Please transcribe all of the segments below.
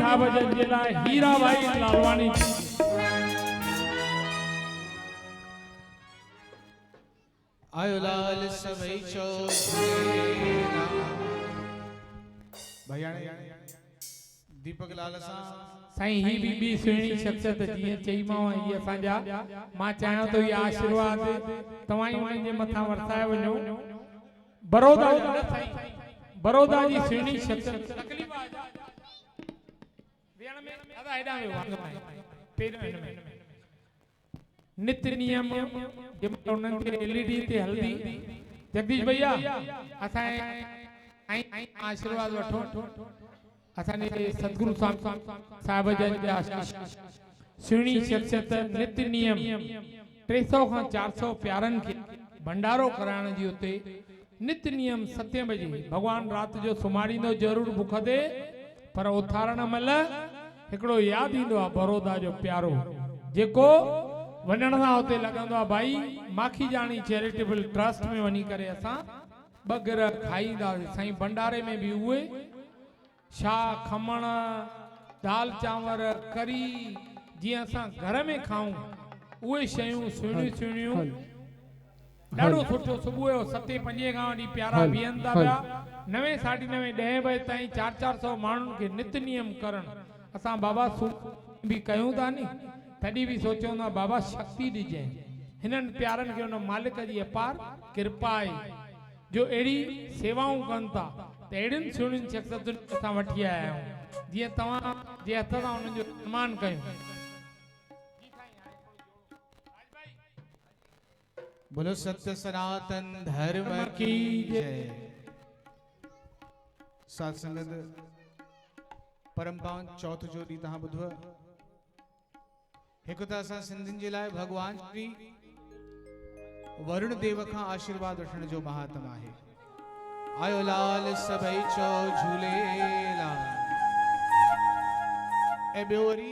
साहब जन जे लाइ हीरा भाई लालवानी आयो लाल सभई चो भैयाणे दीपक लाल सा साईं ही बीबी सुहिणी शख्सियत जीअं चईमांव ही असांजा मां चाहियां थो इहा आशीर्वाद तव्हां ई उन्हनि जे मथां वरसाए वञो बड़ौदा बड़ौदा जी सुहिणी शख्सियत तकलीफ़ वेहण में दादा हेॾां वियो पेर में नित्य नियम जंहिंमहिल उन्हनि खे एलईडी ते हलंदी जगदीश भैया असांजे आशीर्वाद वठो असांजे सतगुरु साहिब जन जा सुहिणी शख्सियत नित्य नियम 300 खां 400 प्यारनि खे भंडारो कराइण जी उते नित्य नियम 7 बजे भगवान रात जो सुम्हारींदो जरूर बुख ते पर उथारण महिल हिकिड़ो यादि ईंदो आहे बड़ौदा जो प्यारो जेको वञण सां उते लॻंदो आहे भाई माखी जानी चैरिटेबल ट्रस्ट में वञी करे असां बगर खाईंदा साईं भंडारे में बि उहे छा खमण दाल चांवर करी जीअं असां घर में खाऊं उहे शयूं सुहिणियूं सुहिणियूं ॾाढो सुठो सुबुह जो 7:05 खां वठी प्यारा बीहनि था पिया 9, 9:30, 10 बजे ताईं 400 माण्हुनि खे नित्य नियम करणु असां बाबा बि कयूं था नी तॾहिं बि सोचियो ना बाबा शक्ति ॾिजे हिननि प्यारनि खे हुन मालिक जी अपार कृपा आहे जो अहिड़ी सेवाऊं कनि था त अहिड़ियुनि सुहिणियुनि शख्सियतुनि असां वठी आया आहियूं जीअं तव्हां जे हथ सां हुननि जो सम्मान कयूं बोलो सत्य सनातन धर्म की जय। साथ संगत परम पावन चौथ जो ॾींहुं तव्हां ॿुधव हिकु त असां सिंधियुनि जे लाइ भगवान श्री वरुण देव खां आशीर्वाद वठण जो महात्म आहे आयो लाल सभई चो झूलेलाल ऐं ॿियो वरी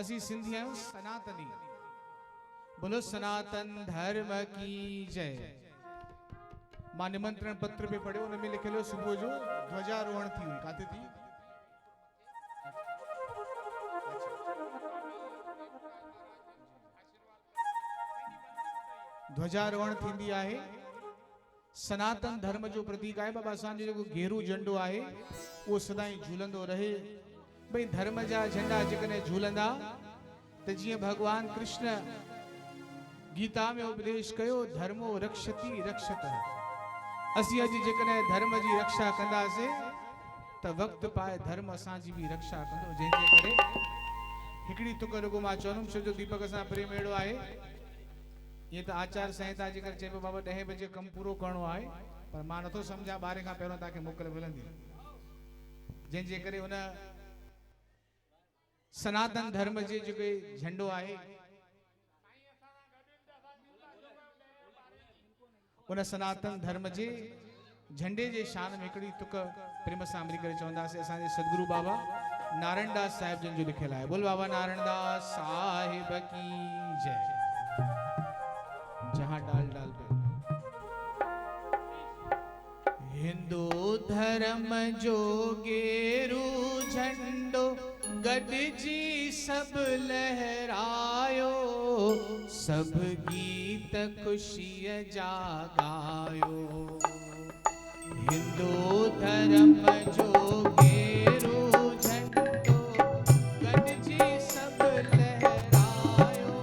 असीं सिंधी आहियूं सनातनी बोलो सनातन धर्म की जय। मां निमंत्रण पत्र पे पढ़ियो उन में लिखियलु सुबुह जो ध्वजारोहण थी हुई काथे थी ध्वजारोहण थींदी आहे सनातन धर्म जो प्रतीक आहे बाबा असांजो जेको गेरू झंडो आहे उहो सदाईं झूलंदो रहे भई धर्म जा झंडा जेकॾहिं झूलंदा त जीअं भगवान कृष्ण गीता में उपदेश कयो धर्मो रक्षति रक्षत असीं अॼु जेकॾहिं धर्म जी रक्षा कंदासीं त वक़्तु पाए धर्म असांजी बि रक्षा कंदो जंहिंजे करे हिकिड़ी तुक रुगो मां चवंदुमि छो जो दीपक सां प्रेम अहिड़ो आहे ये तो आचार संहिता जेकर चइबो बाबा 10 बजे कम पूरो करणो आहे पर मां नथो सम्झा 12 खां पहिरियों तव्हांखे मोकल मिलंदी जंहिंजे करे हुन सनातन धर्म जे जेके झंडो आहे उन सनातन धर्म जे झंडे जे शान में हिकिड़ी तुक प्रेम सां मिली करे चवंदासीं असांजे सदगुरु बाबा नारायण दास साहिब जन जो लिखियल आहे बोल बाबा नारायण दास साहिब की जय। जहां डाल डाल पे हिंदू धर्म जो गेरू झंडो गॾजी सब लहरायो सब गीत खुशीअ जा गायो हिंदू धर्म जो गेरू झंडो गॾजी सब लहरायो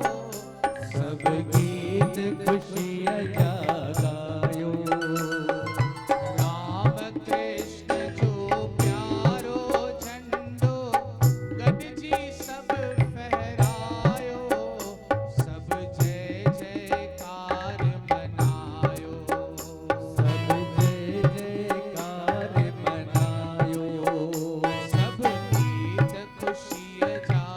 सब गीत खुशीअ जा गायो राम कृष्ण जो प्यारो झंडो गॾजी सब फहरायो सब जय जयकार मनायो सब जय जयकार मनायो सब गीत खुशीअ जा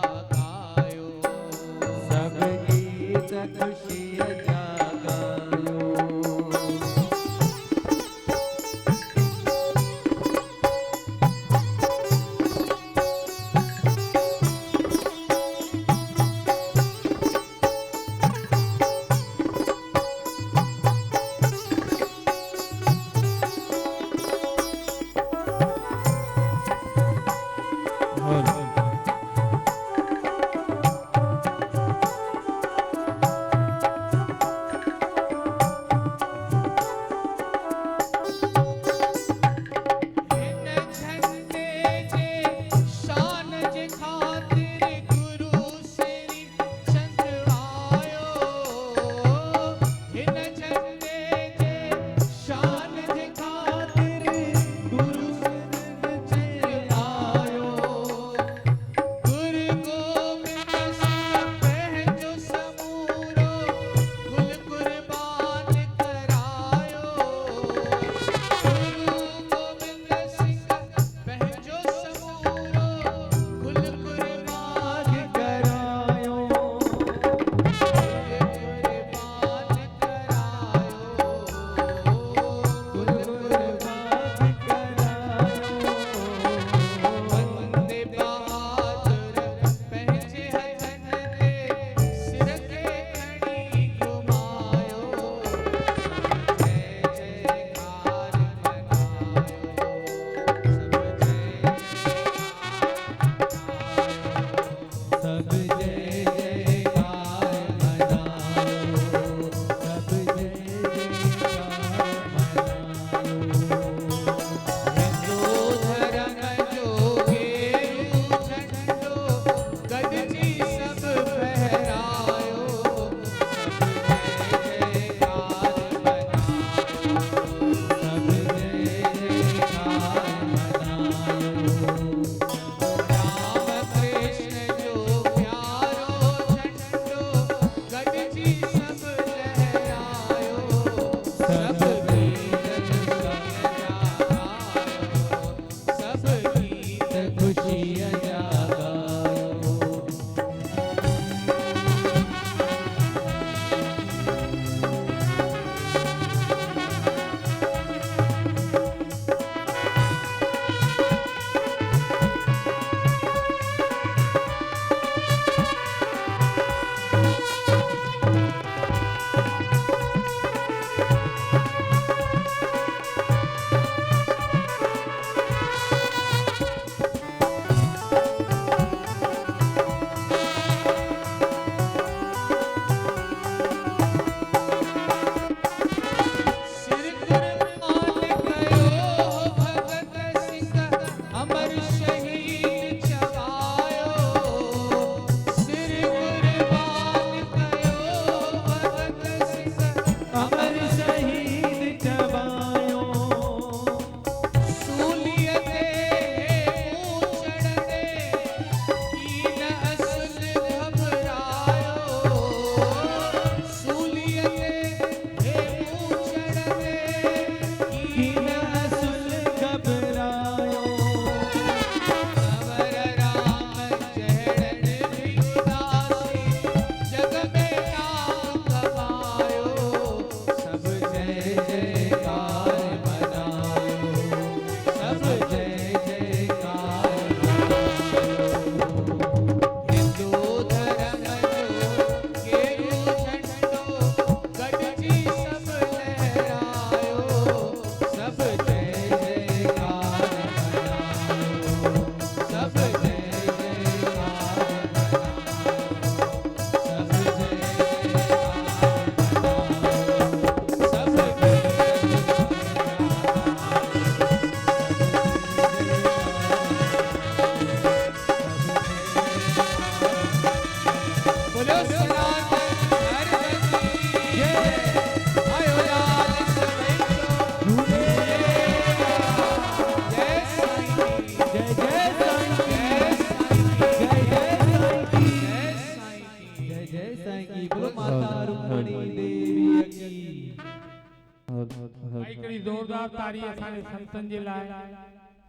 हिकिड़ी ज़ोरदार ताड़ी असांजे संतनि जे लाइ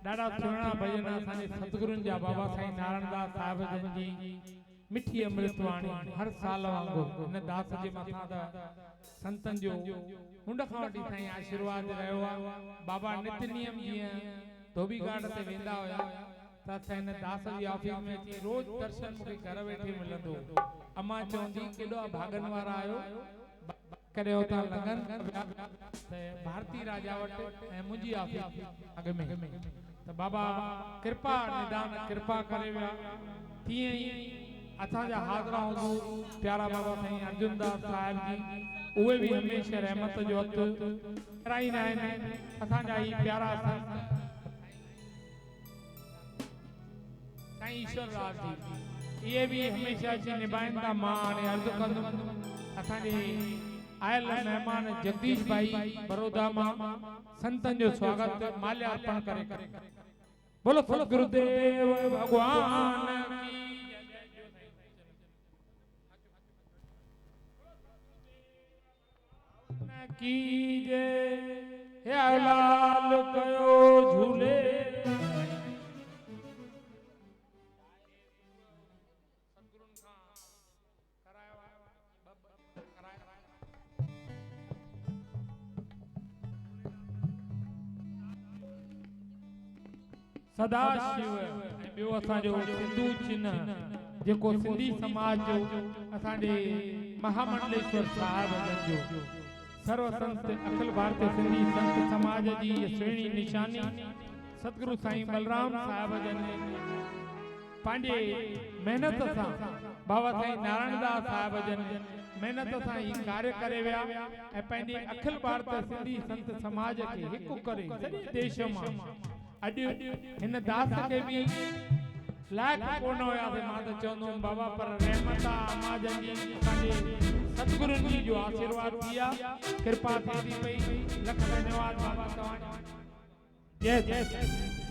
ॾाढा सुहिणा भॼन असांजे सतगुरुनि जा बाबा साईं नारायणदास साहिब जन जी मिठी अमृत वाणी हर साल वांगुरु हिन दास जे मथां त संतनि जो मुंड खां वठी साईं आशीर्वाद रहियो आहे। बाबा नित नियम जीअं धोबी घाट ते वेंदा हुया त असां हिन दास जी ऑफिस में अची रोज़ दर्शन मूंखे घर वेठे मिलंदो। अम्मा चवंदी केॾो भागन वारा आहियो कॾहिं हुतां लंघनि त भारती राजा वटि ऐं मुंहिंजी ऑफिस अॻ में तो बाबा कृपा निदान कृपा करे विया तीअं ई असांजा हाज़रा हुज़ूर प्यारा बाबा साईं अर्जुन दास साहिब जी उहे भी हमेशह रहमत जो हथ कराईंदा आहिनि असांजा ही प्यारा संत साईं ईश्वर राज जी ये भी हमेशह अची निभाईंदा मां हाणे अर्ज़ु कंदुमि असांजे आयल मेहमान जगदीश भाई बड़ौदा मां संतन जो स्वागत माल्यार्पण करे बोलो सतगुरुदेव भगवान की जय हे लाल कयो झूले सदा शिव ॿियो असांजो सिंधु चिन्ह जेको सिंधी समाज जो असांजे महामंडलेश्वर साहिब जो सर्व संत अखिल भारतीय सिंधी संत समाज जी श्रेणी निशानी सतगुरु साईं बलराम साहिब जन पंहिंजे महिनत सां बाबा साईं नारायण दास साहिब जन महिनत सां ही कार्य करे विया ऐं पंहिंजे अखिल भारतीय सिंधी संत समाज खे हिकु करे सॼे देश मां अॼु हिन दास खे भी लाइक कोन हुयासीं मां त चवंदुमि बाबा पर रहमत आमाज जी असांजे सतगुरुनि जी जो आशीर्वाद दिया कृपा थिए थी पई लख धन्यवाद बाबा तव्हांजो जय जय